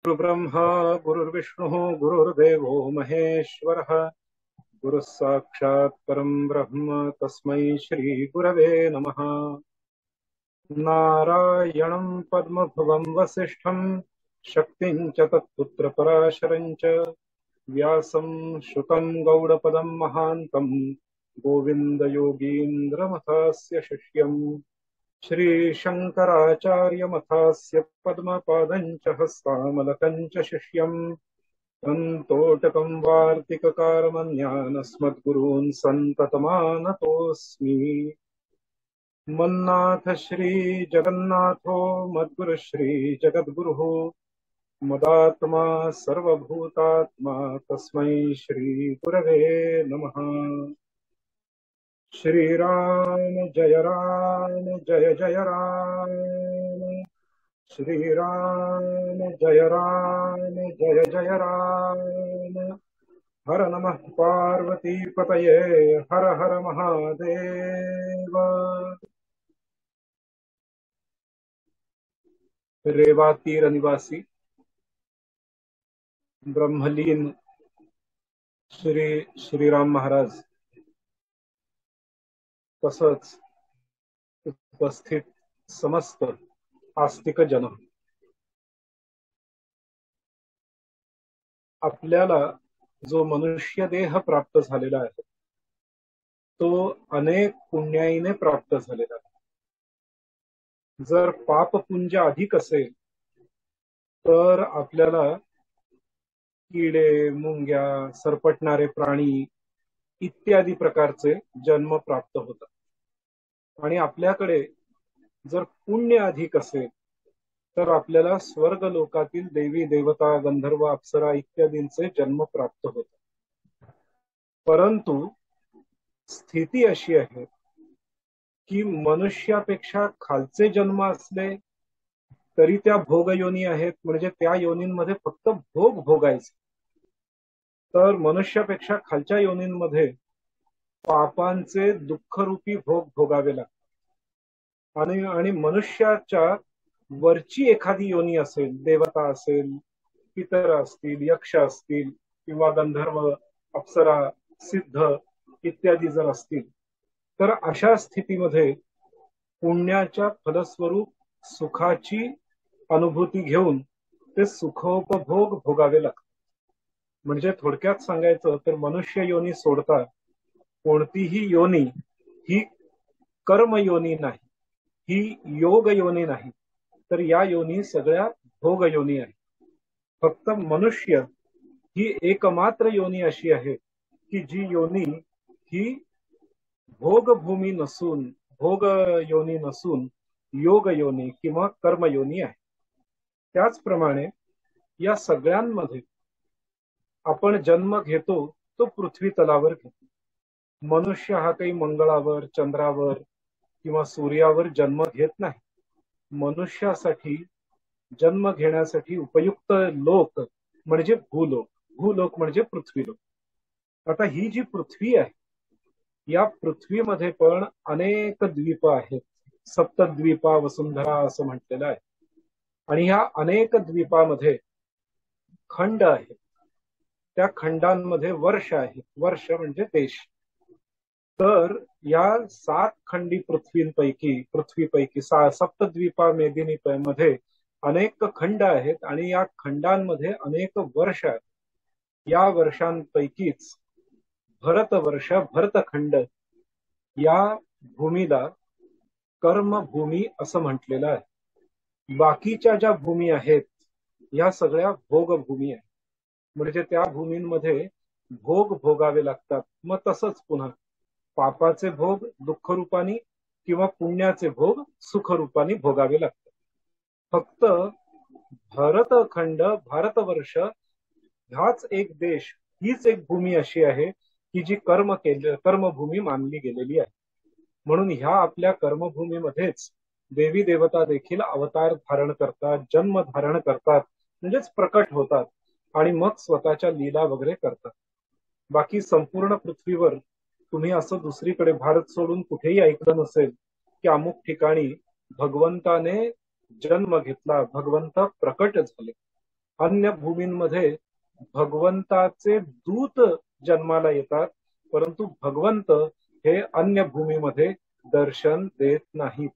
गुरुब्रह्मा गुरुर्विष्णुः गुरुर्देवो महेश्वरः गुरुः साक्षात् परं ब्रह्म तस्मै श्रीगुरवे नमः। नारायणं पद्मभुवं वसिष्ठं शक्तिं च तत्पुत्रपराशरं च व्यासं शुकं गौडपदं महान्तं गोविन्दयोगीन्द्रमथास्य शिष्यम् श्रीशङ्कराचार्यमथास्य पद्मपादं च हस्तामलकं च शिष्यम् तन्तोटकं वार्तिककारमन्यानस्मद्गुरून् सन्ततमानतोऽस्मि। मन्नाथ श्रीजगन्नाथो मद्गुरुः श्रीजगद्गुरुः मदात्मा सर्वभूतात्मा तस्मै श्रीगुरवे नमः। श्रीराम जय जय राम, श्रीराम जय जय राम। हर नमः पार्वती पतये हर हर महादेव। रेवातीर निवासी ब्रह्मलीन श्रीराम महाराज तसंच उपस्थित समस्त आस्तिक जन, आपल्याला जो मनुष्य देह प्राप्त झालेला आहे तो अनेक पुण्याईने प्राप्त झालेला आहे. जर पापपुंज अधिक असेल तर आपल्याला किडे, मुंग्या, सरपटणारे प्राणी इत्यादी प्रकारचे जन्म प्राप्त होतात. आणि आपल्याकडे जर पुण्य अधिक असेल तर आपल्याला स्वर्ग लोकातील देवी देवता, गंधर्व, अप्सरा इत्यादींचे जन्म प्राप्त होतात. परंतु स्थिती अशी आहे की मनुष्यापेक्षा खालचे जन्म असले तरी त्या भोगयोनी आहेत, म्हणजे त्या योनींमध्ये फक्त भोग भोगायचे. तर मनुष्यापेक्षा खालच्या योनींमध्ये पापांचे दुःखरूपी भोग भोगावे लागतात. आणि मनुष्याच्या वरची एखादी योनी असेल, देवता असेल, पितर असतील, यक्ष असतील किंवा गंधर्व, अप्सरा, सिद्ध इत्यादी जर असतील तर अशा स्थितीमध्ये पुण्याच्या फलस्वरूप सुखाची अनुभूती घेऊन ते सुखोपभोग भोगावे लागतात. म्हणजे थोडक्यात सांगायचं तर मनुष्य योनी सोडता कोणतीही योनी ही कर्म योनी नाही, ही योग योनी नाही, तर या योनी सगळ्या भोग योनी आहे. फक्त मनुष्य ही एकमात्र योनी अशी आहे की जी योनी ही भोगभूमी नसून, भोग योनी नसून योग योनी किंवा कर्म योनी आहे. त्याचप्रमाणे या सगळ्यांमध्ये आपण जन्म घेतो तो पृथ्वी तलावर घेतो. मनुष्य हा काही मंगळावर, चंद्रावर किंवा सूर्यावर जन्म घेत नाही. मनुष्यासाठी जन्म घेण्यासाठी उपयुक्त लोक म्हणजे भूलोक, भूलोक म्हणजे पृथ्वीलोक. आता ही जी पृथ्वी आहे या पृथ्वीमध्ये पण अनेक द्वीप आहेत. सप्तद्वीपा वसुंधरा असं म्हटलेलं आहे. आणि ह्या अनेक द्वीपामध्ये खंड आहेत. त्या खंडांमध्ये वर्ष आहेत. वर्ष म्हणजे देश. तर या 7 खंडी पृथ्वीपैकी सप्तद्वीपा मेदिनीमध्ये अनेक खंड आहेत आणि या खंडांमध्ये अनेक वर्ष आहेत. या वर्षांपैकीच भरतवर्ष, भरतखंड या भूमीला कर्मभूमी असं म्हटलेलं आहे. बाकीच्या ज्या भूमी आहेत या सगळ्या भोगभूमी आहेत. म्हणजे त्या भूमींमध्ये भोग भोगावे लागतात. मग तसंच पुन्हा पापाचे भोग दुःखरूपानी किंवा पुण्याचे भोग सुखरूपानी भोगावे लागतात. फक्त भरतखंड, भारतवर्ष हाच एक देश, हीच एक भूमी अशी आहे की जी कर्मभूमी मानली गेलेली आहे. म्हणून ह्या आपल्या कर्मभूमीमध्येच देवी देवता देखील अवतार धारण करतात, जन्म धारण करतात, म्हणजेच प्रकट होतात आणि मग स्वतःच्या लीला वगैरे करतात. बाकी संपूर्ण पृथ्वीवर तुम्ही असं दुसरीकडे भारत सोडून कुठेही ऐकलं नसेल की अमुक ठिकाणी भगवंताने जन्म घेतला, भगवंत प्रकट झाले. अन्य भूमींमध्ये भगवंताचे दूत जन्माला येतात, परंतु भगवंत हे अन्य भूमीमध्ये दर्शन देत नाहीत.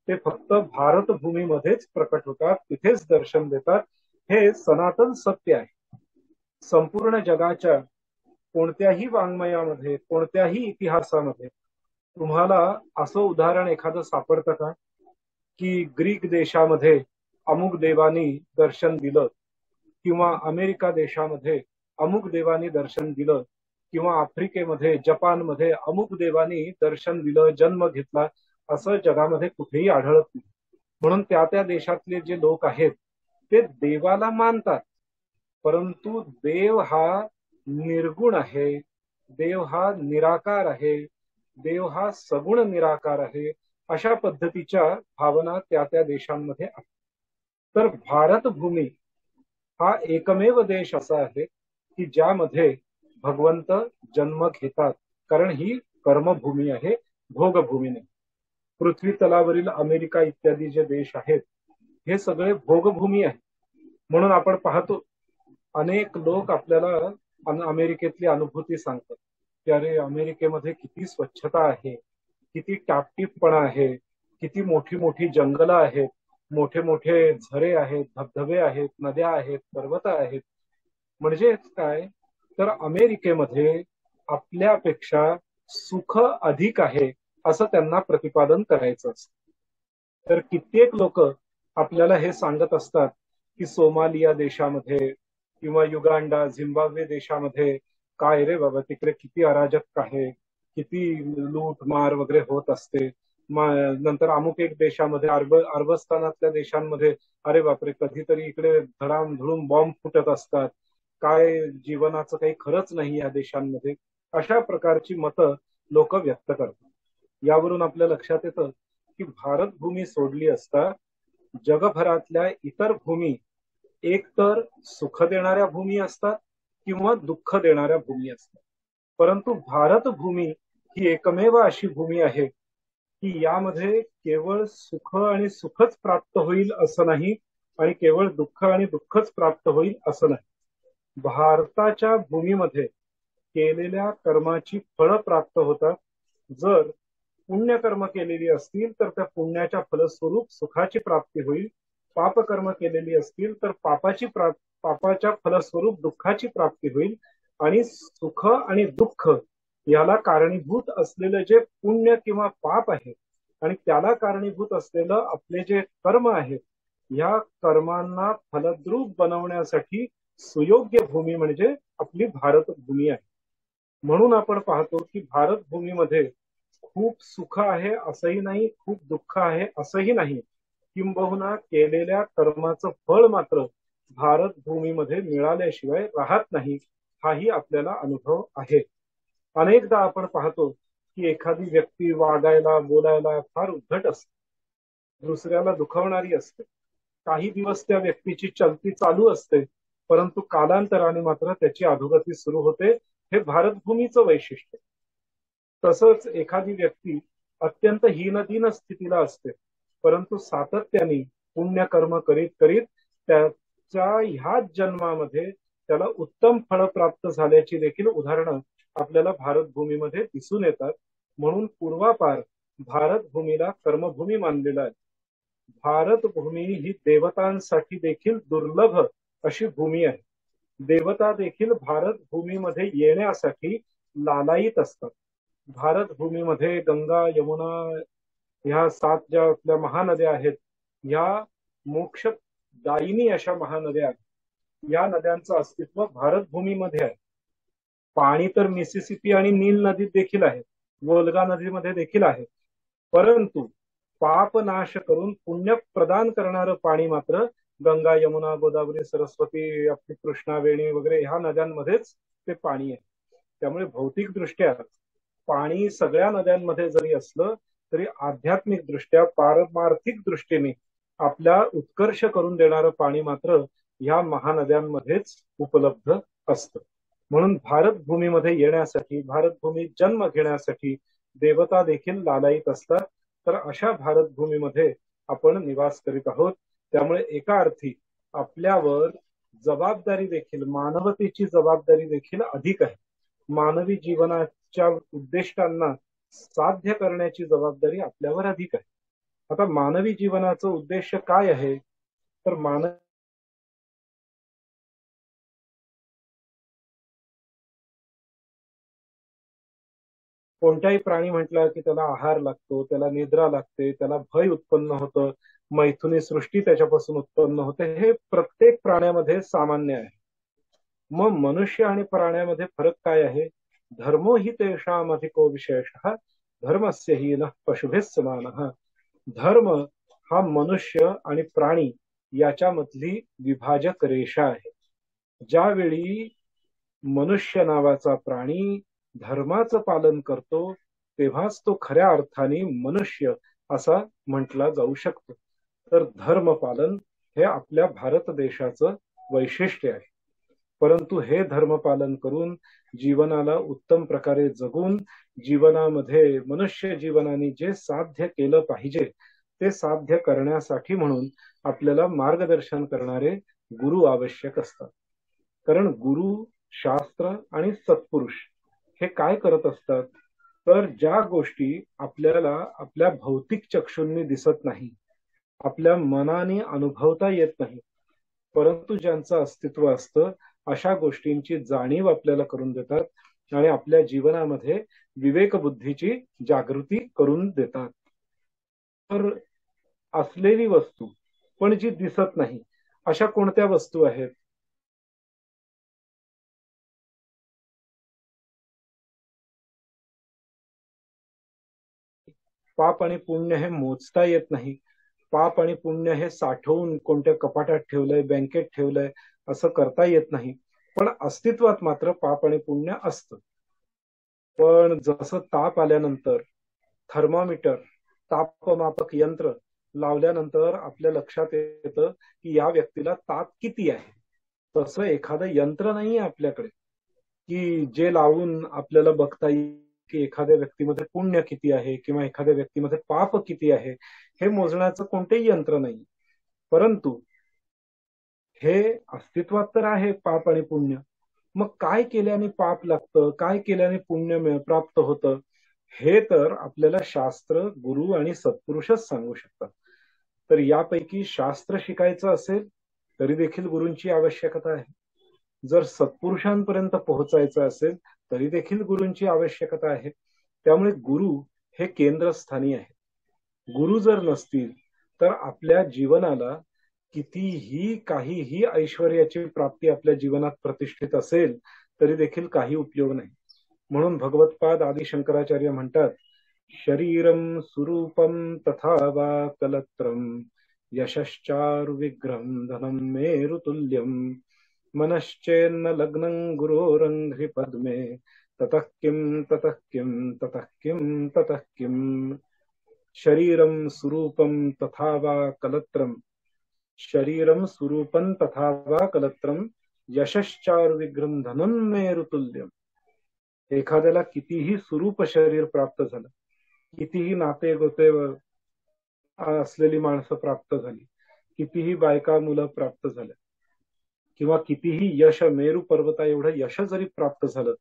ते फक्त भारत भूमीमध्येच प्रकट होतात, तिथेच दर्शन देतात. हे सनातन सत्य आहे. संपूर्ण जगाच्या कोणत्याही वाङ्मयामध्ये, कोणत्याही इतिहासामध्ये तुम्हाला असं उदाहरण एखादं सापडतं का की ग्रीक देशामध्ये अमुक देवानी दर्शन दिलं, किंवा अमेरिका देशामध्ये अमुक देवानी दर्शन दिलं, किंवा आफ्रिकेमध्ये, जपानमध्ये अमुक देवानी दर्शन दिलं, जन्म घेतला, असं जगामध्ये कुठेही आढळत नाही. म्हणून त्या त्या देशातले जे लोक आहेत ते देवाला मानतात, परंतु देव हा निर्गुण आहे, देव हा निराकार आहे, देव हा सगुण निराकार आहे, अशा पद्धतीच्या भावना त्या त्या देशांमध्ये आहेत. तर भारत भूमी हा एकमेव देश असा आहे की ज्यामध्ये भगवंत जन्म घेतात, कारण ही कर्मभूमी आहे, भोगभूमी नाही. पृथ्वी तलावरील अमेरिका इत्यादी जे देश आहेत हे सगळे भोगभूमी आहे. म्हणून आपण पाहतो अनेक लोक आपल्याला अमेरिकेतली अनुभूती सांगतात की अरे अमेरिकेमध्ये किती स्वच्छता आहे, किती टापटीपपणा आहे, किती मोठी मोठी जंगलं आहेत, मोठे मोठे झरे आहेत, धबधबे आहेत, नद्या आहेत, पर्वत आहेत. म्हणजे काय, तर अमेरिकेमध्ये आपल्यापेक्षा सुख अधिक आहे असं त्यांना प्रतिपादन करायचं असतं. तर कित्येक लोक आपल्याला हे सांगत असतात की सोमालिया देशामध्ये किंवा युगांडा, झिम्बाब्वे देशामध्ये काय रे बाबा, तिकडे किती अराजक आहे, किती लूटमार वगैरे होत असते. नंतर अमुक एक देशामध्ये अरबस्थानातल्या देशांमध्ये अरे बापरे, कधीतरी इकडे धडामधुडूम बॉम्ब फुटत असतात, काय जीवनाचं काही खरंच नाही या देशांमध्ये. अशा प्रकारची मतं लोक व्यक्त करतात. यावरून आपल्या लक्षात येतं की भारत भूमी सोडली असता जगभरातल्या इतर भूमी एकतर सुख देणाऱ्या भूमी असतात किंवा दुःख देणाऱ्या भूमी असतात. परंतु भारत भूमी ही एकमेव अशी भूमी आहे की यामध्ये केवळ सुख आणि सुखच प्राप्त होईल असं नाही, आणि केवळ दुःख आणि दुःखच प्राप्त होईल असं नाही. भारताच्या भूमीमध्ये केलेल्या कर्माची फळं प्राप्त होतात. जर पुण्यकर्म केलेली असतील तर त्या पुण्याच्या फलस्वरूप सुखाची प्राप्ती होईल, पापकर्म केलेली असतील तर पापाच्या फलस्वरूप दुःखाची प्राप्ती होईल. आणि सुख आणि दुःख याला कारणीभूत असलेलं जे पुण्य किंवा पाप आहे आणि त्याला कारणीभूत असलेलं आपले जे कर्म आहेत, या कर्मांना फलद्रूप बनवण्यासाठी सुयोग्य भूमी म्हणजे आपली भारत भूमी आहे. म्हणून आपण पाहतो की भारत भूमीमध्ये खूप सुख आहे असंही नाही, खूप दुःख आहे असंही नाही, किंबहुना केलेल्या कर्माचं फळ मात्र भारत भूमीमध्ये मिळाल्याशिवाय राहत नाही, हाही आपल्याला अनुभव आहे. अनेकदा आपण पाहतो की एखादी व्यक्ती वागायला, बोलायला फार उद्धट असते, दुसऱ्याला दुखवणारी असते. काही दिवस त्या व्यक्तीची चलती चालू असते, परंतु कालांतराने मात्र त्याची अधोगती सुरू होते. हे भारतभूमीचं वैशिष्ट्य. तसंच एखादी व्यक्ती अत्यंत हीनदीन स्थितीला असते, परंतु सातत्याने पुण्यकर्म करीत करीत त्याच्या ह्याच जन्मामध्ये त्याला उत्तम फळ प्राप्त झाल्याची देखील उदाहरणं आपल्याला भारतभूमीमध्ये दिसून येतात. म्हणून पूर्वापार भारतभूमीला कर्मभूमी मानलेलं आहे. भारतभूमी ही देवतांसाठी देखील दुर्लभ अशी भूमी आहे. देवता देखील भारत भूमीमध्ये येण्यासाठी लालायित असतात. भारत भूमीमध्ये गंगा, यमुना ह्या 7 ज्या आपल्या महानद्या आहेत, ह्या मोक्षदायिनी अशा महानद्या आहेत. या नद्यांचं अस्तित्व भारत भूमीमध्ये आहे. पाणी तर मिसिसिपी आणि नील नदीत देखील आहे, वोल्गा नदीमध्ये देखील आहे, परंतु पाप नाश करून पुण्य प्रदान करणारं पाणी मात्र गंगा, यमुना, गोदावरी, सरस्वती, आपली कृष्णा, वेणी वगैरे ह्या नद्यांमध्येच ते पाणी आहे. त्यामुळे भौतिकदृष्ट्या पाणी सगळ्या नद्यांमध्ये जरी असलं तरी आध्यात्मिक दृष्ट्या, पारमार्थिक दृष्टीने आपल्या उत्कर्ष करून देणारं पाणी मात्र ह्या महानद्यांमध्येच उपलब्ध असतं. म्हणून भारतभूमीमध्ये येण्यासाठी, भारतभूमीत जन्म घेण्यासाठी देवता देखील लालायित असतात. तर अशा भारतभूमीमध्ये आपण निवास करीत आहोत. त्यामुळे एका अर्थी आपल्यावर जबाबदारी देखील, मानवतेची जबाबदारी देखील अधिक आहे. मानवी जीवनाच्या उद्दिष्टांना साध्य करण्याची जबाबदारी आपल्यावर अधिक आहे. आता मानवी जीवनाचं उद्देश काय आहे? तर कोणत्याही प्राणी म्हटलं की त्याला आहार लागतो, त्याला निद्रा लागते, त्याला भय उत्पन्न होतं, मैथुनी सृष्टी त्याच्यापासून उत्पन्न होते. हे प्रत्येक प्राण्यामध्ये सामान्य आहे. मग मनुष्य आणि प्राण्यामध्ये फरक काय आहे? धर्मो हि तेषाम अधिको विशेषः धर्मस्य हि नः पशुभिः समानः. धर्म हा मनुष्य आणि प्राणी याच्यामधली विभाजक रेषा आहे. ज्यावेळी मनुष्य नावाचा प्राणी धर्माचं पालन करतो तेव्हाच तो खऱ्या अर्थाने मनुष्य असा म्हटला जाऊ शकतो. तर धर्म पालन हे आपल्या भारत देशाचं वैशिष्ट्य आहे. परंतु हे धर्म पालन करून जीवनाला उत्तम प्रकारे जगून जीवनामध्ये मनुष्य जीवनाने जे साध्य केलं पाहिजे ते साध्य करण्यासाठी म्हणून आपल्याला मार्गदर्शन करणारे गुरु आवश्यक असतात. कारण गुरु, शास्त्र आणि सत्पुरुष हे काय करत असतात? तर ज्या गोष्टी आपल्याला आपल्या भौतिक चक्षुंनी दिसत नाही, आपल्या मनाने अनुभवता येत नाही, परंतु ज्यांचं अस्तित्व असतं अशा गोष्टींची जाणीव आपल्याला करून देतात आणि आपल्या जीवनामध्ये विवेकबुद्धीची जागृती करून देतात. तर असलेली वस्तू पण जी दिसत नाही अशा कोणत्या वस्तू आहेत? पाप आणि पुण्य हे मोजता येत नाही. पाप आणि पुण्य हे साठवून कोणत्या कपाटात ठेवलंय, बँकेत ठेवलंय असं करता येत नाही. पण अस्तित्वात मात्र पाप आणि पुण्य असतं. पण जसं ताप आल्यानंतर थर्मामीटर, तापमापक यंत्र लावल्यानंतर आपल्या लक्षात येतं की या व्यक्तीला ताप किती आहे. तसं एखादं यंत्र नाही आपल्याकडे की जे लावून आपल्याला बघता येईल की एखाद्या व्यक्तीमध्ये पुण्य किती आहे किंवा एखाद्या व्यक्तीमध्ये पाप किती आहे. हे मोजण्याचं कोणतेही यंत्र नाही. परंतु हे अस्तित्वात तर आहे पाप आणि पुण्य. मग काय केल्याने पाप लागतं, काय केल्याने पुण्य प्राप्त होतं, हे तर आपल्याला शास्त्र, गुरु आणि सत्पुरुषच सांगू शकतात. तर यापैकी शास्त्र शिकायचं असेल तरी देखील गुरूंची आवश्यकता आहे. जर सत्पुरुषांपर्यंत पोहोचायचं असेल तरी देखील गुरूंची आवश्यकता आहे. त्यामुळे गुरु हे केंद्रस्थानी आहे. गुरु जर नसतील तर आपल्या जीवनाला कितीही काहीही ऐश्वर्याची प्राप्ती आपल्या जीवनात प्रतिष्ठित असेल तरी देखील काही उपयोग नाही. म्हणून भगवत्पाद आदि शंकराचार्य म्हणतात, शरीरम सुरूपम तथा वा कलत्रम यशश्चारु विग्रहम धनम मेरुतुल्यम मनश्चेन्न लग्नं गुरोरंघ्रि पद्मे ततः किम ततः किम ततः किम ततः किम. शरीरम सुरूपम तथा वा कलत्रम, शरीरम सुरूपं तथा वा कलत्रम यशश्चारु विग्रहम धनम मेरुतुल्यम. एखाद्याला कितीही सुरूप शरीर प्राप्त झालं, कितीही नाते गोते असलेली माणसं प्राप्त झाली, कितीही बायका मुलं प्राप्त झाल्या किंवा कितीही यश, मेरू पर्वता एवढं यश जरी प्राप्त झालं,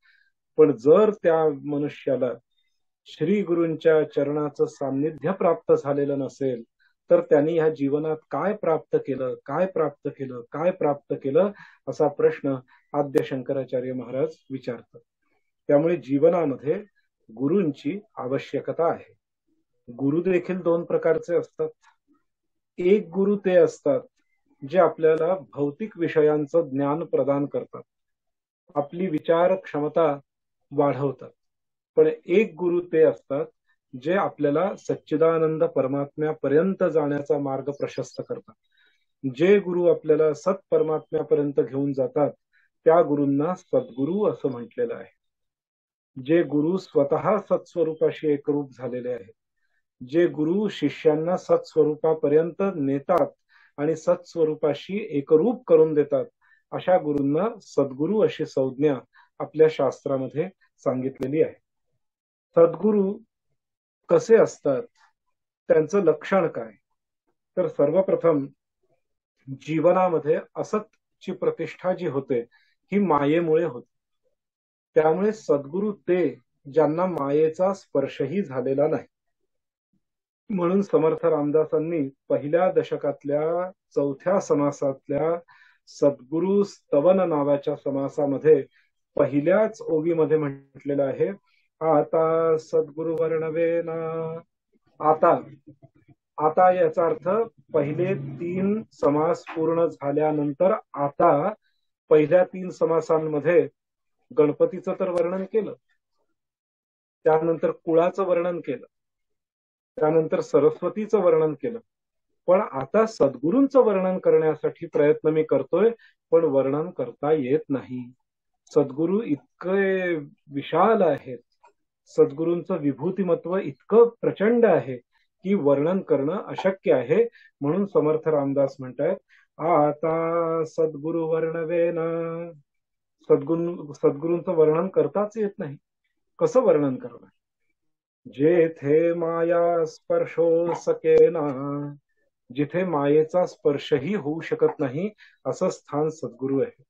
पण जर त्या मनुष्याला श्री गुरूंच्या चरणाचं सान्निध्य प्राप्त झालेलं नसेल तर त्यांनी ह्या जीवनात काय प्राप्त केलं, काय प्राप्त केलं, काय प्राप्त केलं असा प्रश्न आद्य शंकराचार्य महाराज विचारतात. त्यामुळे जीवनामध्ये गुरूंची आवश्यकता आहे. गुरु देखील दोन प्रकारचे असतात. एक गुरु ते असतात जे आपल्याला भौतिक विषयांचं ज्ञान प्रदान करतात, आपली विचार क्षमता वाढवतात. पण एक गुरु ते असतात जे आपल्याला सच्चिदानंद परमात्म्यापर्यंत जाण्याचा मार्ग प्रशस्त करतात. जे गुरु आपल्याला सत परमात्म्यापर्यंत घेऊन जातात त्या गुरूंना सद्गुरु असं म्हटलेलं आहे. जे गुरु स्वतः सत्स्वरूपाशी एकरूप झालेले आहेत, जे गुरु शिष्यांना सत्स्वरूपापर्यंत नेतात आणि सत्स्वरूपाशी एकरूप करून देतात, अशा गुरूंना सद्गुरु अशी संज्ञा आपल्या शास्त्रामध्ये सांगितलेली आहे. सद्गुरु कसे असतात, त्यांचं लक्षण काय? तर सर्वप्रथम जीवनामध्ये असत ची प्रतिष्ठा जी होते ही मायेमुळे होते. त्यामुळे सद्गुरू ते ज्यांना मायेचा स्पर्शही झालेला नाही. म्हणून समर्थ रामदासांनी पहिल्या दशकातल्या 4थ्या समासातल्या सद्गुरु स्तवन नावाच्या समासामध्ये पहिल्याच ओवीमध्ये म्हटलेलं आहे, आता सद्गुरु वर्णवेना. आता आता याचा अर्थ पहिले 3 समास पूर्ण झाल्यानंतर आता पहिल्या 3 समासांमध्ये गणपतीचं तर वर्णन केलं, त्यानंतर कुळाचं वर्णन केलं, त्यानंतर सरस्वतीचं वर्णन केलं, पण आता सद्गुरूंचं वर्णन करण्यासाठी प्रयत्न मी करतोय, पण वर्णन करता येत नाही. सद्गुरू इतके विशाल आहेत, सद्गुरूंचं विभूतिमत्व इतकं प्रचंड आहे की वर्णन करणं अशक्य आहे. म्हणून समर्थ रामदास म्हणतात, आता सद्गुरु वर्णवेना. सद्गुरूंचं वर्णन करताच येत नाही. कसं वर्णन करणार? जेथे माया स्पर्शो सकेना, जिथे मायेचा स्पर्शही होऊ शकत नाही असं स्थान सद्गुरू आहे.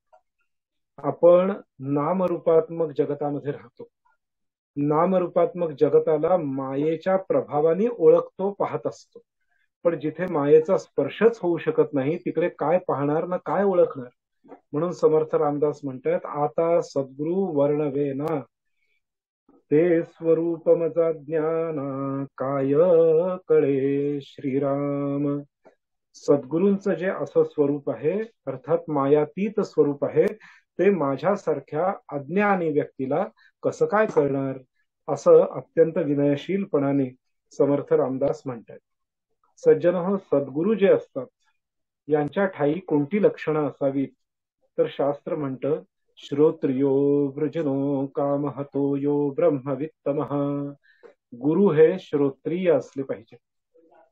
आपण नामरूपात्मक जगतामध्ये राहतो. नामरूपात्मक जगताला मायेच्या प्रभावाने ओळखतो, पाहत असतो. पण जिथे मायेचा स्पर्शच होऊ शकत नाही तिकडे काय पाहणार ना काय ओळखणार. म्हणून समर्थ रामदास म्हणतात, आता सद्गुरु वर्णवेना. ते स्वरूप मजा ज्ञान काय कळे श्रीराम. सद्गुरूंचं जे असं स्वरूप आहे, अर्थात मायातीत स्वरूप आहे, ते माझ्यासारख्या अज्ञानी व्यक्तीला कसं काय कळणार, असं अत्यंत विनयशीलपणाने समर्थ रामदास म्हणतात. सज्जन हो, सद्गुरू जे असतात यांच्या ठाई कोणती लक्षणं असावीत, तर शास्त्र म्हणतं, श्रोत्रियो वृजनो कामहतो यो ब्रह्मवित्तमः. गुरु हे श्रोत्रिय असले पाहिजे.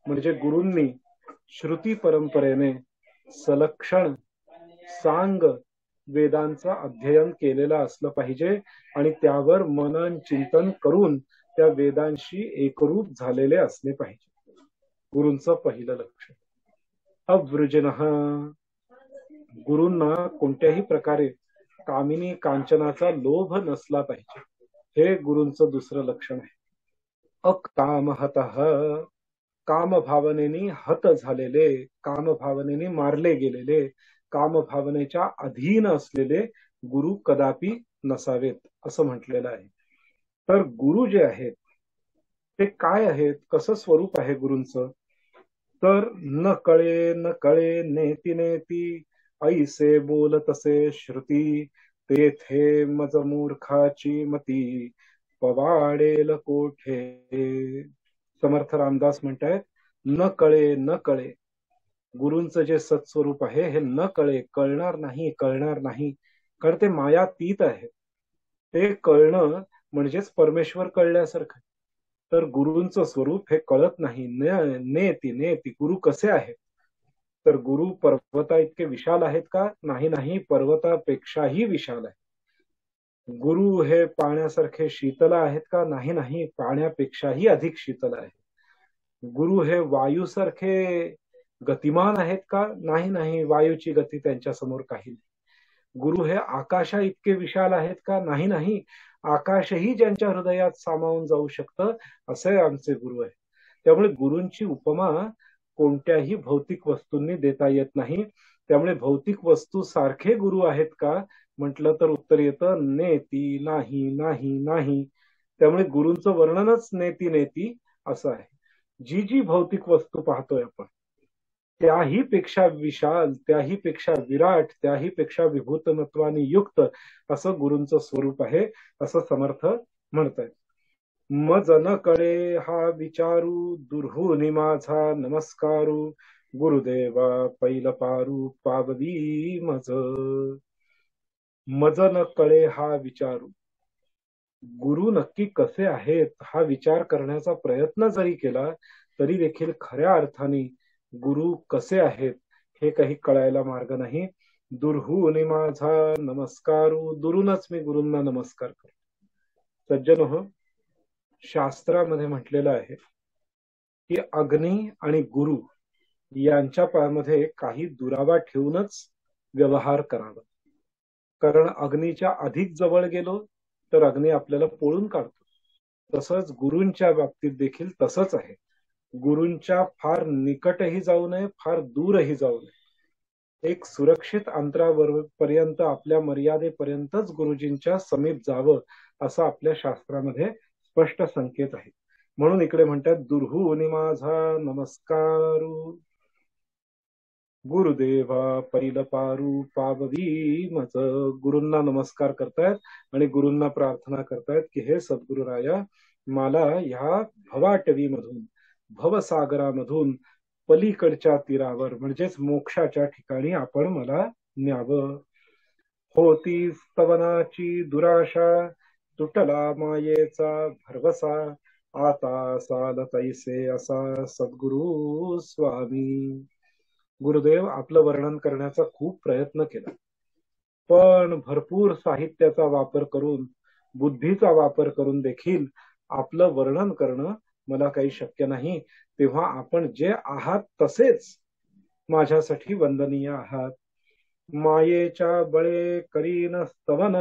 म्हणजे गुरूंनी श्रुती परंपरेने सलक्षण सांग वेदांचं अध्ययन केलेलं असलं पाहिजे आणि त्यावर मनन चिंतन करून त्या वेदांशी एकरूप झालेले असले पाहिजे. गुरूंचं पहिलं लक्षण. अवृजनः, गुरूंना कोणत्याही प्रकारे कामिनी कांचनाचा लोभ नसला पाहिजे, हे गुरूंचं दुसरं लक्षण आहे. अकामहतः, कामभावनेने हत झालेले, कामभावनेने मारले गेलेले, कामभावनेच्या अधीन असलेले गुरु कदापि नसावेत असं म्हटलेलं आहे. तर गुरु जे आहेत ते काय आहेत, कसं स्वरूप आहे गुरूंचं, तर न कळे न कळे नेती नेती, ऐसे बोल तसे श्रुती, तेथे मज मूर्खाची मती, पवाडेल कोठे. समर्थ रामदास म्हणतायत, न कळे न कळे. गुरूंचं जे सत्स्वरूप आहे हे न कळे, कळणार नाही, कळणार नाही. कारण ते मायातीत आहे. ते कळणं म्हणजेच परमेश्वर कळल्यासारखं. तर गुरूंचं स्वरूप हे कळत नाही. नेती नेती, गुरु कसे आहेत, तर गुरु पर्वता इतके विशाल आहेत का? नाही नाही, पर्वतापेक्षाही विशाल आहे. गुरु हे पाण्यासारखे शीतल आहेत का? नाही नाही, पाण्यापेक्षाही अधिक शीतल आहे. गुरु हे वायूसारखे गतिमान आहेत का? नाही नाही, वायूची गती त्यांच्या समोर काही नाही. गुरु हे आकाशा इतके विशाल आहेत का? नाही नाही, आकाशही ज्यांच्या हृदयात सामावून जाऊ शकतं असे आमचे गुरु आहे. त्यामुळे गुरूंची उपमा कोणत्याही भौतिक वस्तूंनी देता येत नाही. त्यामुळे भौतिक वस्तू सारखे गुरु आहेत का म्हटलं तर उत्तर येतं नेती, नाही नाही नाही. त्यामुळे गुरूंचं वर्णनच नेती नेती असं आहे. जी जी भौतिक वस्तू पाहतोय आपण त्याही पेक्षा विशाल, त्याही पेक्षा विराट, त्याही पेक्षा विभूतमत्वाने युक्त असं गुरूंचं स्वरूप आहे असं समर्थ म्हणतायत. मज न कळे हा विचारू, दुर्हुनी माझा नमस्कारू, गुरुदेवा पैल पारू पाववी मज. मज न कळे हा विचारू, गुरु नक्की कसे आहेत हा विचार करण्याचा प्रयत्न जरी केला तरी देखील खऱ्या अर्थाने गुरु कसे आहेत हे काही कळायला मार्ग नाही. दुर्हुनी माझा नमस्कारू, दुरूनच मी गुरूंना नमस्कार करतो. सज्जन हो, शास्त्रामध्ये म्हटलेलं आहे की अग्नी आणि गुरु यांच्या मध्ये काही दुरावा ठेवूनच व्यवहार करावा. कारण अग्नीच्या अधिक जवळ गेलो तर अग्नी आपल्याला पोळून काढतो. तसंच गुरूंच्या बाबतीत देखील तसंच आहे. गुरूंच्या फार निकटही जाऊ नये, फार दूरही जाऊ नये. एक सुरक्षित अंतरापर्यंत, आपल्या मर्यादेपर्यंतच गुरुजींच्या समीप जावं, असं आपल्या शास्त्रामध्ये स्पष्ट संकेत आहे. म्हणून इकडे म्हणतात, दुर्हुनी माझा नमस्कारू, गुरुदेवा परिलपारू पाववी मज. गुरूंना नमस्कार करतायत आणि गुरूंना प्रार्थना करतायत की हे सद्गुरुराया, मला ह्या भवाटवीमधून, भवसागरामधून पलीकडच्या तीरावर म्हणजेच मोक्षाच्या ठिकाणी आपण मला न्यावं. होती स्तवनाची दुराशा, तुटला मायेचा भरवसा, आता साल तैसे असा सद्गुरु स्वामी. गुरुदेव आपलं वर्णन करण्याचा खूप प्रयत्न केला, पण भरपूर साहित्याचा वापर करून, बुद्धीचा वापर करून देखील आपलं वर्णन करणं मला काही शक्य नाही. तेव्हा आपण जे आहात तसेच माझ्यासाठी वंदनीय आहात. मायेच्या बळे करीन स्तवन,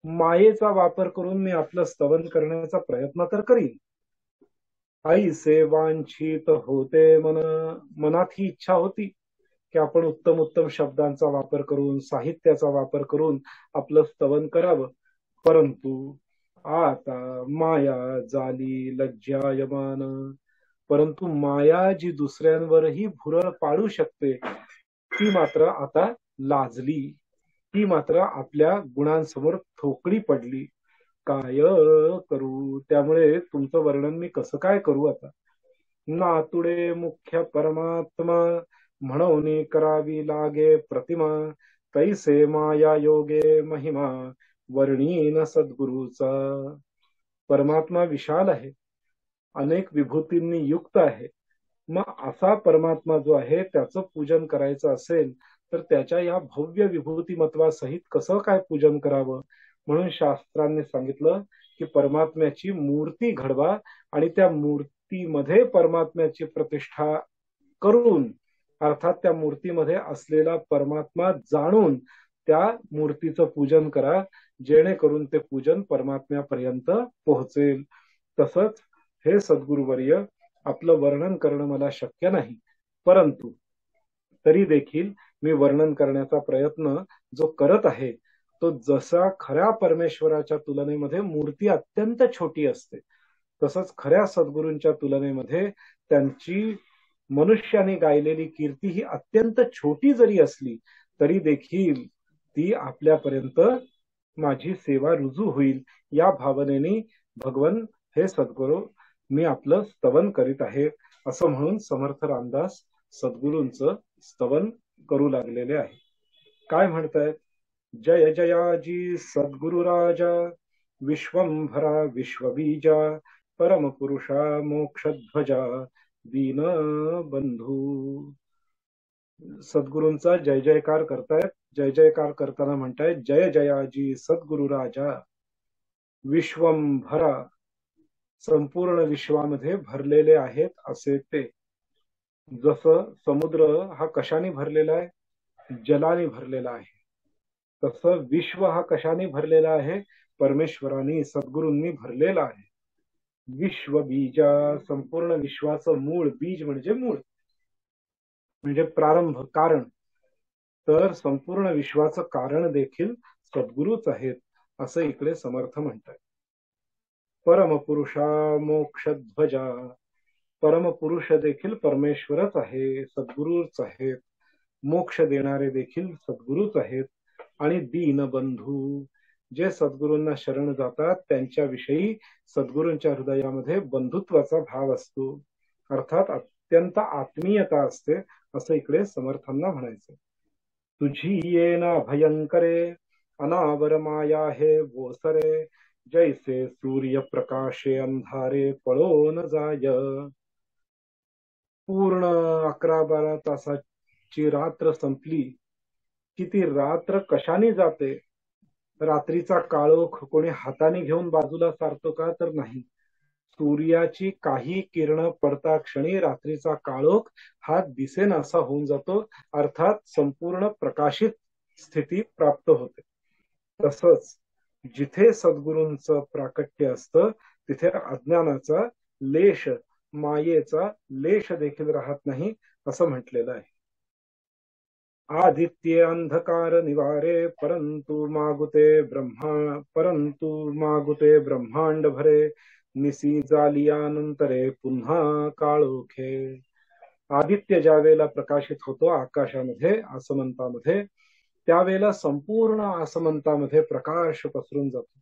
मायेचा वापर करून मी आपलं स्तवन करण्याचा प्रयत्न तर करीन. ऐसे वांछित होते मन, मनात ही इच्छा होती की आपण उत्तम उत्तम शब्दांचा वापर करून, साहित्याचा वापर करून आपलं स्तवन करावं. परंतु आता माया झाली लज्जायमान, परंतु माया जी दुसऱ्यांवरही भुरळ पाडू शकते, ती मात्र आता लाजली, ती मात्र आपल्या गुणांसमोर ठोकळी पडली. काय करू? त्यामुळे तुमचं वर्णन मी कसं काय करू आता? नातुडे मुख्य परमात्मा, म्हणून करावी लागे प्रतिमा, तैसे माया योगे महिमा, वर्णीन सद्गुरूचा. परमात्मा विशाल आहे, अनेक विभूतींनी युक्त आहे. मग असा परमात्मा जो आहे त्याचं पूजन करायचं असेल तर त्याच्या या भव्य विभूतिमत्वासहित कसं काय पूजन करावं? म्हणून शास्त्रांनी सांगितलं की परमात्म्याची मूर्ती घडवा आणि त्या मूर्तीमध्ये परमात्म्याची प्रतिष्ठा करून, अर्थात त्या मूर्तीमध्ये असलेला परमात्मा जाणून त्या मूर्तीचं पूजन करा, जेणेकरून ते पूजन परमात्म्यापर्यंत पोहोचेल. तसंच हे सद्गुरुवर्य, आपलं वर्णन करणं मला शक्य नाही, परंतु तरी देखील मी वर्णन करण्याचा प्रयत्न जो करत आहे तो, जसा खऱ्या परमेश्वराच्या तुलनेमध्ये मूर्ती अत्यंत छोटी असते, तसंच खऱ्या सद्गुरूंच्या तुलनेमध्ये त्यांची मनुष्याने गायलेली कीर्ती ही अत्यंत छोटी जरी असली तरी देखील ती आपल्यापर्यंत माझी सेवा रुजू होईल, या भावनेने भगवन हे सद्गुरू, मी आपलं स्तवन करीत आहे, असं म्हणून समर्थ रामदास सद्गुरूंचं स्तवन करू लागलेले आहे. काय म्हणतायत? जय जयाजी सद्गुरु राजा, विश्वंभरा विश्वबीजा, परमपुरुषा मोक्षध्वजा, दीन बंधू. सद्गुरूंचा जय जयकार करतायत. जय जयकार करताना म्हणतायत, जय जयाजी सद्गुरु राजा, विश्वंभरा, संपूर्ण विश्वामध्ये भरलेले आहेत असे ते. जसं समुद्र हा कशाने भरलेला आहे? जलाने भरलेला आहे. तसं विश्व हा कशाने भरलेला आहे? परमेश्वराने, सद्गुरूंनी भरलेला आहे. विश्व बीजा, संपूर्ण विश्वाचं मूळ, बीज म्हणजे मूळ, म्हणजे प्रारंभ, कारण. तर संपूर्ण विश्वाचं कारण देखील सद्गुरूच आहेत, असं इकडे समर्थ म्हणतात. परमपुरुषा मोक्षध्वजा, परमपुरुष देखील परमेश्वरच आहे, सद्गुरूच आहेत. मोक्ष देणारे देखील सद्गुरूच आहेत. आणि दीनबंधू, जे सद्गुरूंना शरण जातात त्यांच्याविषयी सद्गुरूंच्या हृदयामध्ये बंधुत्वाचा भाव असतो, अर्थात अत्यंत आत्मीयता असते, असं इकडे समर्थांना म्हणायचं. तुझी येना भयंकरे, अनावर माया हे वोसरे, जैसे सूर्य प्रकाशे अंधारे पळो न जाय. पूर्ण 11-12 तासाची रात्र संपली की ती रात्र कशाने जाते? रात्रीचा काळोख कोणी हाताने घेऊन बाजूला सारतो का? तर नाही. सूर्याची काही किरण पडता क्षणी रात्रीचा काळोख हा दिसेनासा होऊन जातो, अर्थात संपूर्ण प्रकाशित स्थिती प्राप्त होते. तसंच जिथे सद्गुरूंचं प्राकट्य असतं तिथे अज्ञानाचा लेश, मायेचा लेश देखील राहत नाही असं म्हटलेलं आहे. आदित्य अंधकार निवारे परंतु मागुते ब्रह्मांड भरे निसी जालियानंतरे पुन्हा काळोखे. आदित्य ज्या वेळेला प्रकाशित होतो आकाशामध्ये, आसमंतामध्ये, त्यावेळेला संपूर्ण आसमंतामध्ये प्रकाश पसरून जातो.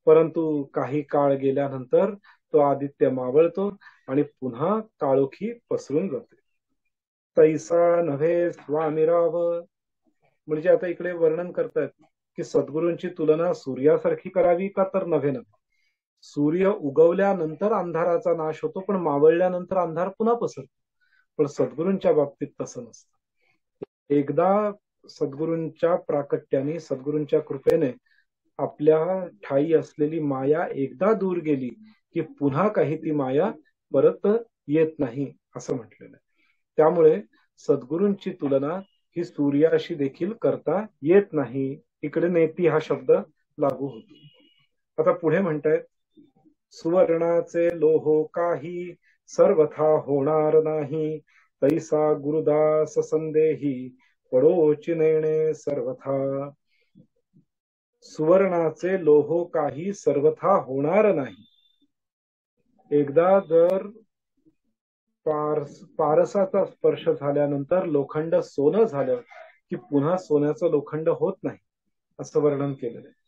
परंतु काही काळ गेल्यानंतर तो आदित्य मावळतो आणि पुन्हा काळोखी पसरून जाते. तैसा नव्हे स्वामीराव. म्हणजे आता इकडे वर्णन करतायत की सद्गुरूंची तुलना सूर्यासारखी करावी का, तर नव्हे नव्हे. सूर्य उगवल्यानंतर अंधाराचा नाश होतो, पण मावळल्यानंतर अंधार पुन्हा पसरतो. पण सद्गुरूंच्या बाबतीत तसं नसतं. एकदा सद्गुरूंच्या प्राकट्याने, सद्गुरूंच्या कृपेने आपल्या ठाई असलेली माया एकदा दूर गेली की पुन्हा काही ती माया परत येत नाही असं म्हटलेलं आहे. त्यामुळे सद्गुरूंची तुलना ही सूर्याशी देखील करता येत नाही. इकडे नेती हा शब्द लागू होतो. आता पुढे म्हणतायत, सुवर्णाचे लोहो काही सर्वथा होणार नाही, तैसा गुरुदास संदेही पडोची नेणे सर्वथा. सुवर्णाचे लोहो काही सर्वथा होणार नाही. एकदा जर पारसाचा स्पर्श झाल्यानंतर लोखंड सोनं झालं की पुन्हा सोन्याचं लोखंड होत नाही असं वर्णन केलेलं आहे.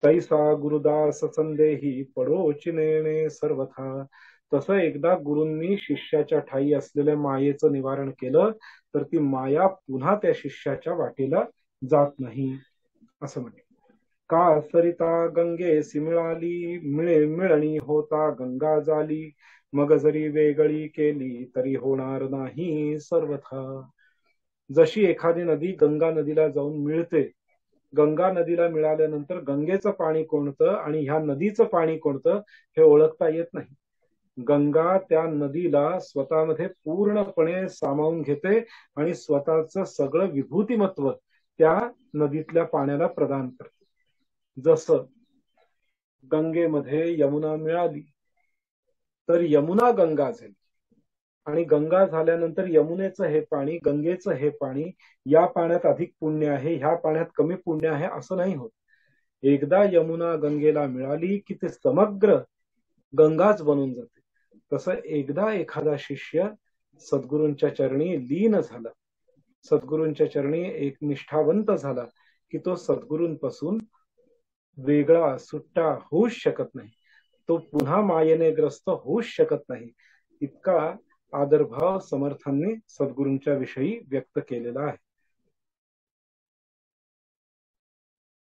तैसा गुरुदास संदेही पडोची नेणे सर्वथा. तसं एकदा गुरूंनी शिष्याच्या ठाई असलेल्या मायेचं निवारण केलं तर ती माया पुन्हा त्या शिष्याच्या वाटेला जात नाही असं म्हटलं. का सरिता गंगेसी मिळाली, मिळणी होता गंगा झाली, मग जरी वेगळी केली तरी होणार नाही सर्वथा. जशी एखादी नदी गंगा नदीला जाऊन मिळते, गंगा नदीला मिळाल्यानंतर गंगेचं पाणी कोणतं आणि ह्या नदीचं पाणी कोणतं हे ओळखता येत नाही. गंगा त्या नदीला स्वतःमध्ये पूर्णपणे सामावून घेते आणि स्वतःचं सगळं विभूतिमत्व त्या नदीतल्या पाण्याला प्रदान करते. जसं गंगेमध्ये यमुना मिळाली तर यमुना गंगा झाली, आणि गंगा झाल्यानंतर यमुनेचं हे पाणी, गंगेचं हे पाणी, या पाण्यात अधिक पुण्य आहे, ह्या पाण्यात कमी पुण्य आहे असं नाही होत. एकदा यमुना गंगेला मिळाली की ते समग्र गंगाच बनून जाते. तसं एकदा एखादा शिष्य सद्गुरूंच्या चरणी लीन झाला, सद्गुरूंच्या चरणी एक निष्ठावंत झाला की तो सद्गुरूंपासून वेगळा सुट्टा होऊच शकत नाही, तो पुन्हा मायेने ग्रस्त होऊच शकत नाही. इतका आदरभाव समर्थांनी सद्गुरूंच्या विषयी व्यक्त केलेला आहे.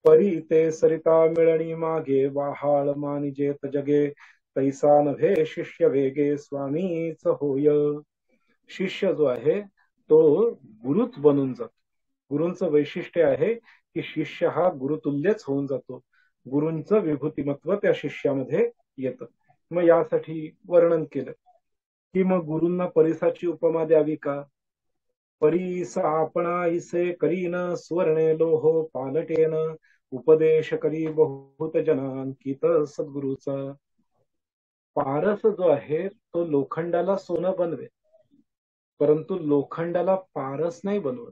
परी ते सरिता मिळणी मागे, वाहाळ मानिजेत जगे, तैसा नव्हे शिष्य वेगे स्वामीच होय. शिष्य जो आहे तो गुरुच बनून जातो. गुरूंचं वैशिष्ट्य आहे की शिष्य हा गुरुतुल्यच होऊन जातो. गुरूंचं विभूतिमत्व त्या शिष्यामध्ये येतं. मग यासाठी वर्णन केलं की मग गुरूंना परिसाची उपमा द्यावी का. परीस आपणा इसे करीन, सुवर्णे लोहो पालटेन, उपदेश करी बहुत जनांकित सद्गुरूचा. पारस जो आहे तो लोखंडाला सोनं बनवे, परंतु लोखंडाला पारस नाही बनवत.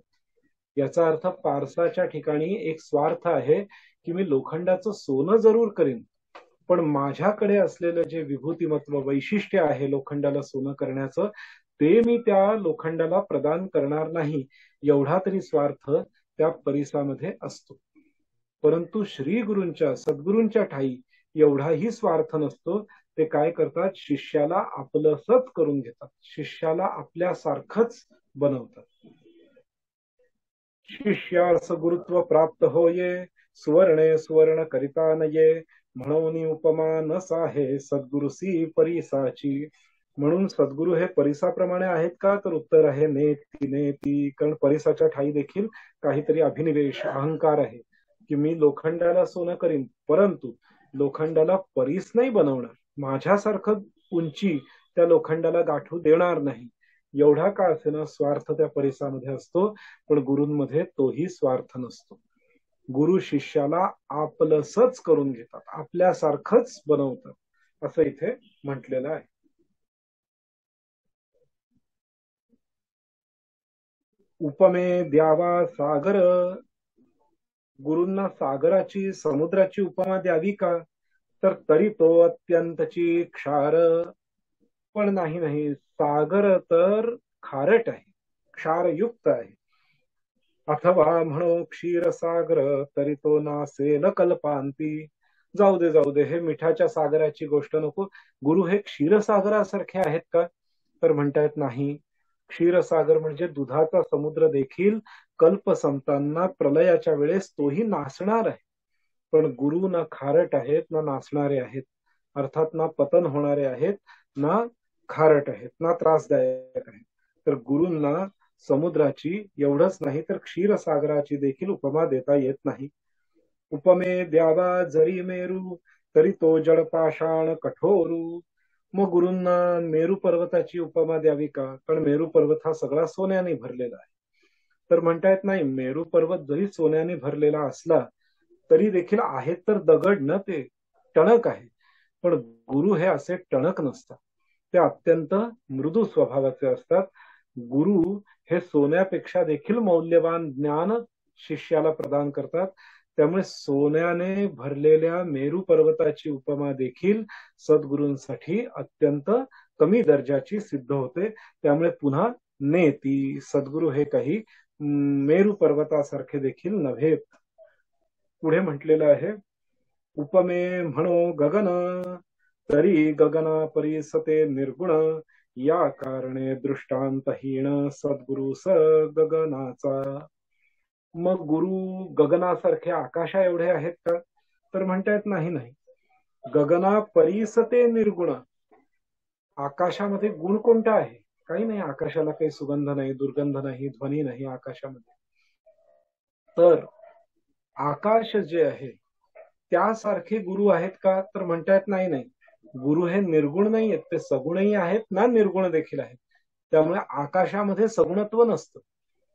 याचा अर्थ पारसाच्या ठिकाणी एक स्वार्थ आहे की मी लोखंडाचं सोनं जरूर करीन, पण माझ्याकडे असलेलं जे विभूतिमत्व वैशिष्ट्य आहे लोखंडाला सोनं करण्याचं, ते मी त्या लोखंडाला प्रदान करणार नाही, एवढा तरी स्वार्थ त्या परिसामध्ये असतो. परंतु श्री गुरूंच्या, सद्गुरूंच्या ठाई एवढाही स्वार्थ नसतो. ते काय करतात, शिष्याला आपलंसच करून घेतात, शिष्याला आपल्यासारखंच बनवतात. शिष्यास गुरुत्व प्राप्त होये, सुवर्णे सुवर्ण करिता नये, म्हणून उपमा नसाहे सद्गुरुसी परिसाची. म्हणून सद्गुरु हे परिसाप्रमाणे आहेत का, तर उत्तर आहे नेती नेती. कारण परिसाच्या ठाई देखील काहीतरी अभिनिवेश, अहंकार आहे की मी लोखंडाला सोनं करीन, परंतु लोखंडाला परीस नाही बनवणार, माझ्यासारखं उंची त्या लोखंडाला गाठू देणार नाही. एवढा का असेना स्वार्थ त्या परिसामध्ये असतो, पण गुरूंमध्ये तोही स्वार्थ नसतो. गुरु शिष्याला आपलंसच करून घेतात, आपल्यासारखंच बनवतात, असं इथे म्हटलेलं आहे. उपमे द्यावा सागर, गुरूंना सागराची समुद्राची उपमा द्यावी का, तर तरी तो अत्यंतची क्षार. पण नाही, सागर तर खारट आहे, क्षारयुक्त आहे. अथवा म्हणो क्षीरसागर, तरी तो नासेल कल्पांती. जाऊ दे, हे मिठाच्या सागराची गोष्ट नको. गुरु हे क्षीरसागरासारखे आहेत का, तर म्हणतायत नाही. क्षीरसागर म्हणजे दुधाचा समुद्र देखील कल्प संपताना प्रलयाच्या वेळेस तोही नासणार आहे. पण गुरु ना खारट आहेत ना नासणारे आहेत, अर्थात ना पतन होणारे आहेत ना खारट आहेत ना त्रासदायक आहेत. तर गुरूंना समुद्राची एवढंच नाही तर क्षीरसागराची देखील उपमा देता येत नाही. उपमे द्यावा जरी मेरू, तरी तो जड पाषाण कठोरू. मग गुरूंना मेरू पर्वताची उपमा द्यावी का, कारण मेरू पर्वत हा सगळा सोन्याने भरलेला आहे. तर म्हणता येत नाही, मेरू पर्वत जरी सोन्याने भरलेला असला तरी देखील आहेत तर दगड न, ते टणक आहे. पण गुरु हे असे टणक नसतात, ते अत्यंत मृदू स्वभावाचे असतात. गुरु हे सोन्यापेक्षा देखील मौल्यवान ज्ञान शिष्याला प्रदान करतात. त्यामुळे सोन्याने भरलेल्या मेरू पर्वताची उपमा देखील सद्गुरूंसाठी अत्यंत कमी दर्जाची सिद्ध होते. त्यामुळे पुन्हा नेती, सद्गुरू हे काही मेरू पर्वतासारखे देखील नव्हेत. पुढे म्हटलेलं आहे, उपमे म्हणो गगन, तरी गगना परिसते निर्गुण. या कारणे दृष्टांतहीन सद्गुरु स गगनाचा. मग गुरु गगनासारखे आकाशा एवढे आहेत का, तर म्हणतायत नाही. गगना परिसते निर्गुण. आकाशामध्ये गुण कोणता आहे, काही नाही. आकाशाला काही सुगंध नाही, दुर्गंध नाही, ध्वनी नाही आकाशामध्ये. तर आकाश जे आहे त्यासारखे गुरु आहेत का, तर म्हणतायत नाही. गुरु हे निर्गुण नाही आहेत, ते सगुणही आहेत ना निर्गुण देखील आहेत. त्यामुळे आकाशामध्ये सगुणत्व नसतं,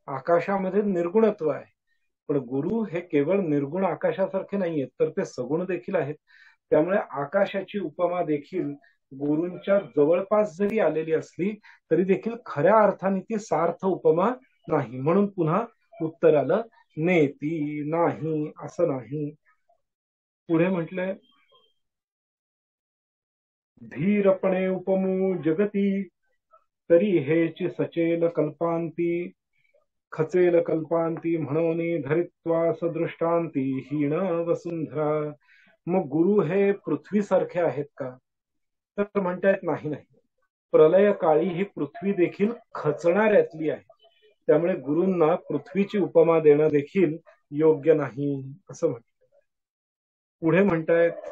आकाशामध्ये निर्गुणत्व आहे. पण गुरु हे केवळ निर्गुण आकाशासारखे नाही आहेत, तर ते सगुण देखील आहेत. त्यामुळे आकाशाची उपमा देखील गुरूंच्या जवळपास जरी आलेली असली तरी देखील खऱ्या अर्थाने ती सार्थ उपमा नाही. म्हणून पुन्हा उत्तर आलं नेती, नाही असं नाही. पुढे म्हटलंय, धीरपणे उपमू जगती, तरी हेची सचेल कल्पांती. खचेल कल्पांती म्हणून धरित्वा सदृष्टांती हीन वसुंधरा. मग गुरु हे पृथ्वीसारखे आहेत का, तर म्हणतायत नाही. प्रलय काळी ही पृथ्वी देखील खचणाऱ्यातली आहे. त्यामुळे गुरूंना पृथ्वीची उपमा देणं देखील योग्य नाही असं म्हणतात. पुढे म्हणतायत,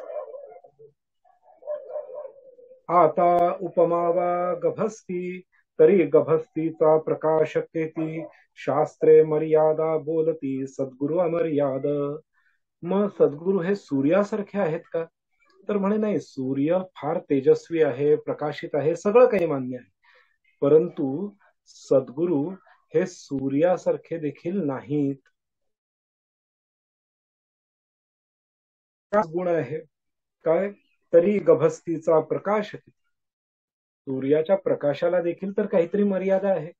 आता उपमावा गभस्ती, तरी गभस्तीचा प्रकाश केती. शास्त्रे मर्यादा बोलती सद्गुरु अमर्याद. मग सद्गुरु हे सूर्यासारखे आहेत का, तर म्हणे नाही. सूर्य फार तेजस्वी आहे, प्रकाशित आहे, सगळं काही मान्य आहे. परंतु सद्गुरु हे सूर्यासारखे देखील नाहीत. गुण आहे काय, तरी गभस्तीचा प्रकाश. सूर्याच्या प्रकाशाला देखील तर काहीतरी मर्यादा आहे.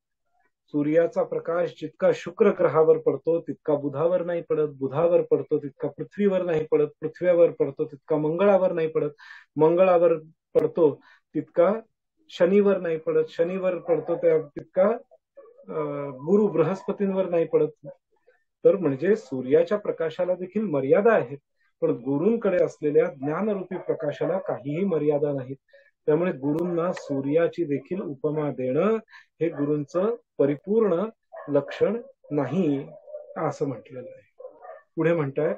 सूर्याचा प्रकाश जितका शुक्र ग्रहावर पडतो तितका बुधावर नाही पडत, बुधावर पडतो तितका पृथ्वीवर नाही पडत, पृथ्वीवर पडतो तितका मंगळावर नाही पडत, मंगळावर पडतो तितका शनीवर नाही पडत, शनीवर पडतो तितका गुरु बृहस्पतींवर नाही पडत. तर म्हणजे सूर्याच्या प्रकाशाला देखील मर्यादा आहेत, पण गुरूंकडे असलेल्या ज्ञानरूपी प्रकाशाला काहीही मर्यादा नाहीत. त्यामुळे गुरूंना सूर्याची देखील उपमा देणं हे गुरूंचं परिपूर्ण लक्षण नाही असं म्हटलेलं आहे. पुढे म्हणतायत,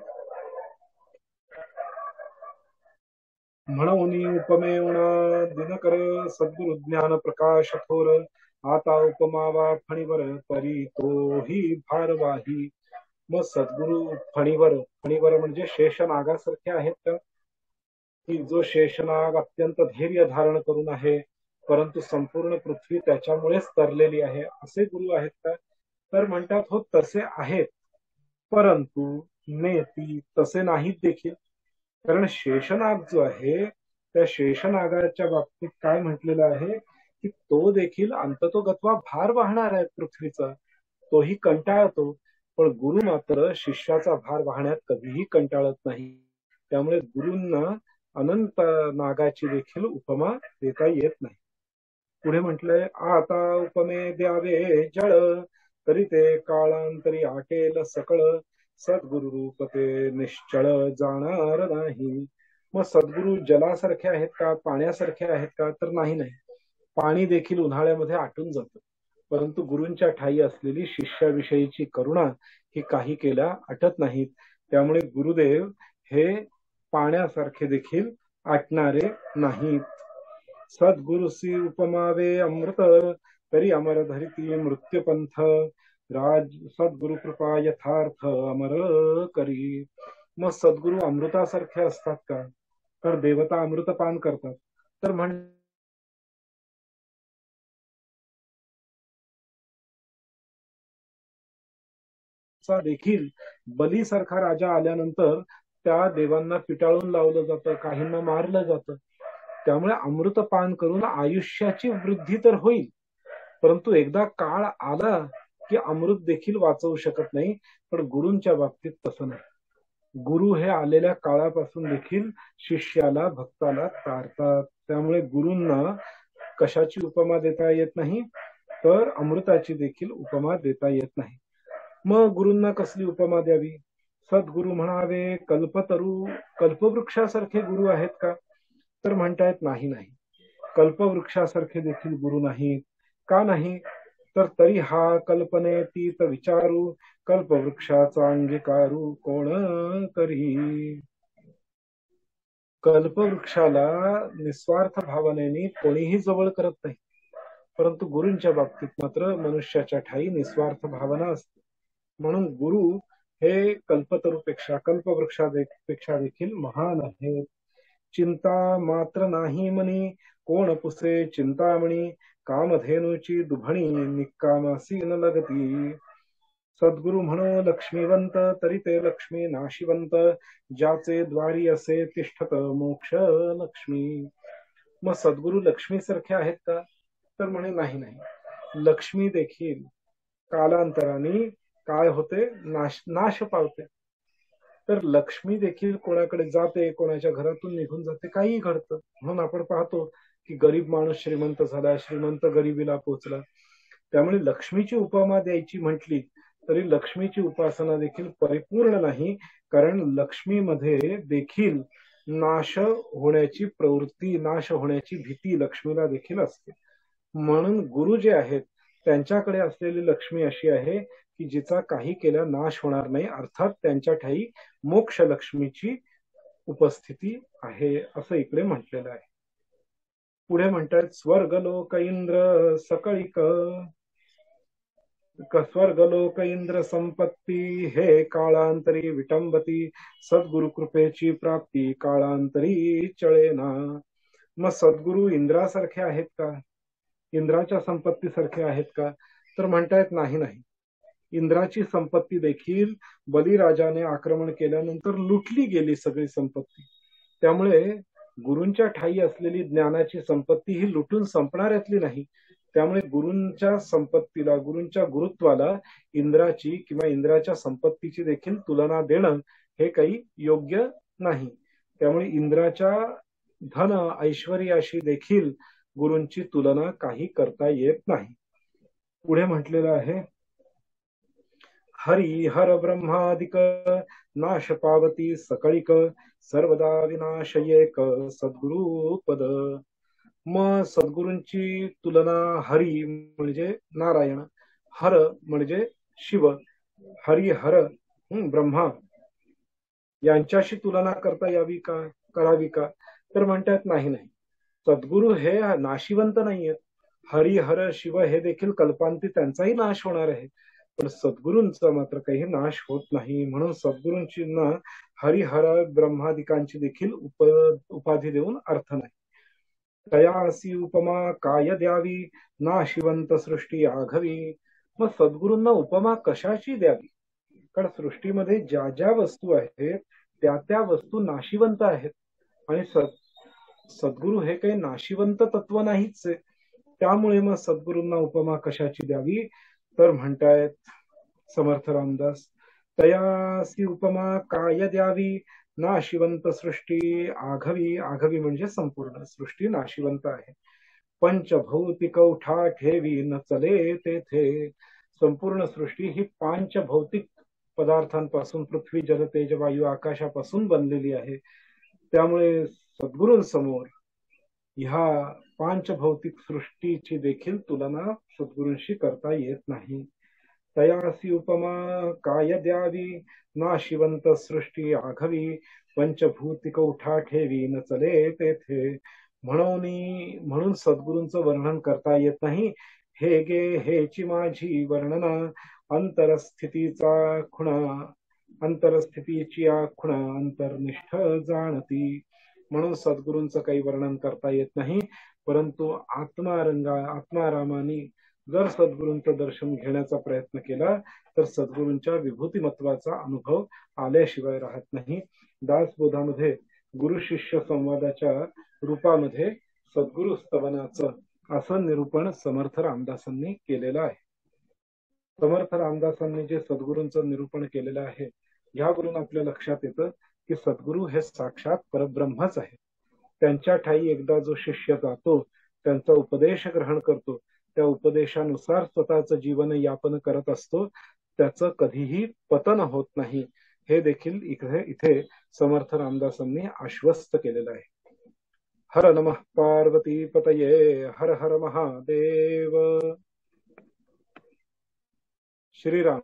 म्हणून उपमेवणा दिनकर सद्गुरु ज्ञान प्रकाश थोर. आता उपमावा फणीवर, तरी तोही भारवाही. मग सद्गुरु फणीवर, फणीवर म्हणजे शेष नागासारखे आहेत का, की जो शेषनाग अत्यंत धैर्य धारण करून आहे, परंतु संपूर्ण पृथ्वी त्याच्यामुळेच तरलेली आहे, असे गुरु आहेत का? तर म्हणतात हो तसे आहेत, परंतु नेती तसे नाहीत देखील. कारण शेषनाग जो आहे, त्या शेषनागाच्या बाबतीत काय म्हटलेलं आहे की तो देखील अंततोगत्वा भार वाहणार आहे पृथ्वीचा, तोही कंटाळतो. पण गुरु मात्र शिष्याचा भार वाहण्यात कधीही कंटाळत नाही. त्यामुळे गुरूंना अनंत नागाची देखील उपमा देता येत नाही. पुढे म्हटलंय, आता उपमे द्यावे जळ, तरी ते काळांतरी आटेल सकळ, सद्गुरु रूप ते निश्चळ जाणार नाही. मग सद्गुरु जलासारखे आहेत का, पाण्यासारखे आहेत का? तर नाही. पाणी देखील उन्हाळ्यामध्ये आटून जातं, परंतु गुरूंच्या ठाई असलेली शिष्याविषयीची करुणा ही काही केल्या आटत नाहीत. त्यामुळे गुरुदेव हे पाण्यासारखे देखील आटणारे नाहीत. सद्गुरुसी उपमावे अमृत, तरी अमर धरिती मृत्यूपंथ, राज सद्गुरु कृपा यथार्थ अमर करी. मग सद्गुरु अमृतासारखे असतात का? तर देवता अमृतपान करतात. तर देखील बलीसारखा राजा आल्यानंतर त्या देवांना पिटाळून लावलं जातं, काहींना मारलं जातं. त्यामुळे अमृतपान करून आयुष्याची वृद्धी तर होईल, परंतु एकदा काळ आला की अमृत देखील वाचवू शकत नाही. पण गुरूंच्या बाबतीत तसं नाही. गुरु हे आलेल्या काळापासून देखील शिष्याला भक्ताला तारतात. त्यामुळे गुरूंना कशाची उपमा देता येत नाही, तर अमृताची देखील उपमा देता येत नाही. मग गुरूंना कसली उपमा द्यावी? सद्गुरु म्हणावे कल्पतरू, कल्पवृक्षासारखे गुरु आहेत का? तर म्हणतायत नाही. कल्पवृक्षासारखे देखील गुरु नाहीत. का नाही? तर तरी हा कल्पनेतीत विचारू, कल्पवृक्षाचा अंगीकारू कोण करी. कल्पवृक्षाला निस्वार्थ भावनेने कोणीही जवळ करत नाही, परंतु गुरूंच्या बाबतीत मात्र मनुष्याच्या ठाई निस्वार्थ भावना असते. म्हणून गुरु हे कल्पतरूपेक्षा, कल्पवृक्षापेक्षा देखील महान आहेत. चिंता मात्र नाही मनी, कोण पुसे चिंतामणी, कामधेनूची दुभणी निकामासी न लगती. सद्गुरु म्हणो लक्ष्मीवंत, तरी ते लक्ष्मी नाशिवंत, ज्याचे द्वारी असे तिष्ठत मोक्ष लक्ष्मी. मग सद्गुरु लक्ष्मी सारखे आहेत का? तर म्हणे नाही. लक्ष्मी देखील कालांतराने काय होते, नाश पावते. तर लक्ष्मी देखील कोणाकडे जाते, कोणाच्या घरातून निघून जाते, काही घडतं. म्हणून आपण पाहतो की गरीब माणूस श्रीमंत झाला, श्रीमंत गरिबीला पोचला. त्यामुळे लक्ष्मीची उपमा द्यायची म्हटली तरी लक्ष्मीची उपासना देखील परिपूर्ण नाही, कारण लक्ष्मीमध्ये देखील नाश होण्याची प्रवृत्ती, नाश होण्याची भीती लक्ष्मीला देखील असते. म्हणून गुरु जे आहेत त्यांच्याकडे असलेली लक्ष्मी अशी आहे की जिचा काही केल्या नाश होणार नाही, अर्थात त्यांच्या ठाई मोक्ष लक्ष्मीची उपस्थिती आहे, असं इकडे म्हटलेलं आहे. पुढे म्हणतात, स्वर्ग लोक इंद्र सकळिक, स्वर्ग लोक इंद्र संपत्ती, हे काळांतरी विटंबती, सद्गुरु कृपेची प्राप्ती काळांतरी चळेना. मग सद्गुरु इंद्रासारखे आहेत का? इंद्राच्या संपत्तीसारखे आहेत का? तर म्हणतायत नाही. इंद्राची संपत्ती देखील बलिराजाने आक्रमण केल्यानंतर लुटली गेली सगळी संपत्ती. त्यामुळे गुरूंच्या ठाई असलेली ज्ञानाची संपत्ती ही लुटून संपणाऱ्यातली नाही. त्यामुळे गुरूंच्या संपत्तीला, गुरूंच्या गुरुत्वाला इंद्राची किंवा इंद्राच्या संपत्तीची देखील तुलना देणं हे काही योग्य नाही. त्यामुळे इंद्राच्या धन ऐश्वर्याशी देखील गुरूंची तुलना काही करता येत नाही. पुढे म्हटलेलं आहे, हरी हर ब्रह्मादिक, नाश पावती सकळिक, सर्वदा विनाश एक सद्गुरु पद. मग सद्गुरूंची तुलना हरी म्हणजे नारायण, हर म्हणजे शिव, हरी हर ब्रह्मा यांच्याशी तुलना करता यावी का, करावी का? तर म्हणतात नाही. सद्गुरु हे नाशिवंत नाहीयेत. हरी हर शिव हे देखील कल्पांती त्यांचाही नाश होणार आहे, पण सद्गुरूंचा मात्र काही नाश होत नाही. म्हणून सद्गुरूंची हरिहर ब्रह्मादिकांची देखील उपाधी देऊन अर्थ नाही. तयासी उपमा काय द्यावी, नाशिवंत सृष्टी आघवी. मग सद्गुरूंना उपमा कशाची द्यावी? कारण सृष्टीमध्ये ज्या ज्या वस्तू आहेत त्या त्या वस्तू नाशिवंत आहेत आणि सद्गुरू हे काही नाशिवंत तत्व नाहीच आहे. त्यामुळे मग सद्गुरूंना उपमा कशाची द्यावी? तर म्हणतायत समर्थ रामदास, तयासी उपमा काय द्यावी, नाशिवंत सृष्टी आघवी. आघवी म्हणजे संपूर्ण सृष्टी नाशिवंत आहे. पंचभौतिक उठा ठेवी न चले तेथे. संपूर्ण सृष्टी ही पांचभौतिक पदार्थांपासून, पृथ्वी जल तेज वायू आकाशापासून बनलेली आहे. त्यामुळे सद्गुरूंसमोर ह्या पांचभौतिक सृष्टीची देखील तुलना सद्गुरूंशी करता येत नाही. तयासी उपमा काय द्यावी, नाशिवंत सृष्टी आघवी. पंचभूतिक उठा ठेवी न चले तेथे. म्हणून सद्गुरूंचं वर्णन करता येत नाही. हे गे हेची माझी वर्णना, अंतरस्थितीचा खुणा, अंतरस्थितीची खुणा अंतर्निष्ठ जाणती. म्हणून सद्गुरूंचं काही वर्णन करता येत नाही. परंतु आत्मारामाने जर सद्गुरूंचं दर्शन घेण्याचा प्रयत्न केला तर सद्गुरूंच्या विभूतिमत्वाचा अनुभव आल्याशिवाय राहत नाही. दासबोधामध्ये गुरु शिष्य संवादाच्या रूपामध्ये सद्गुरु स्तवनाचं असं निरूपण समर्थ रामदासांनी केलेलं आहे. समर्थ रामदासांनी जे सद्गुरूंचं निरूपण केलेलं आहे यावरून आपल्या लक्षात येतं की सद्गुरू हे साक्षात परब्रह्मच आहे. त्यांच्या ठाई एकदा जो शिष्य जातो, त्यांचा उपदेश ग्रहण करतो, त्या उपदेशानुसार स्वतःचं जीवन यापन करत असतो, त्याचं कधीही पतन होत नाही. हे देखील इथे समर्थ रामदासांनी आश्वस्त केलेलं आहे. हर नमः पार्वती पतये, हर हर महादेव. श्रीराम.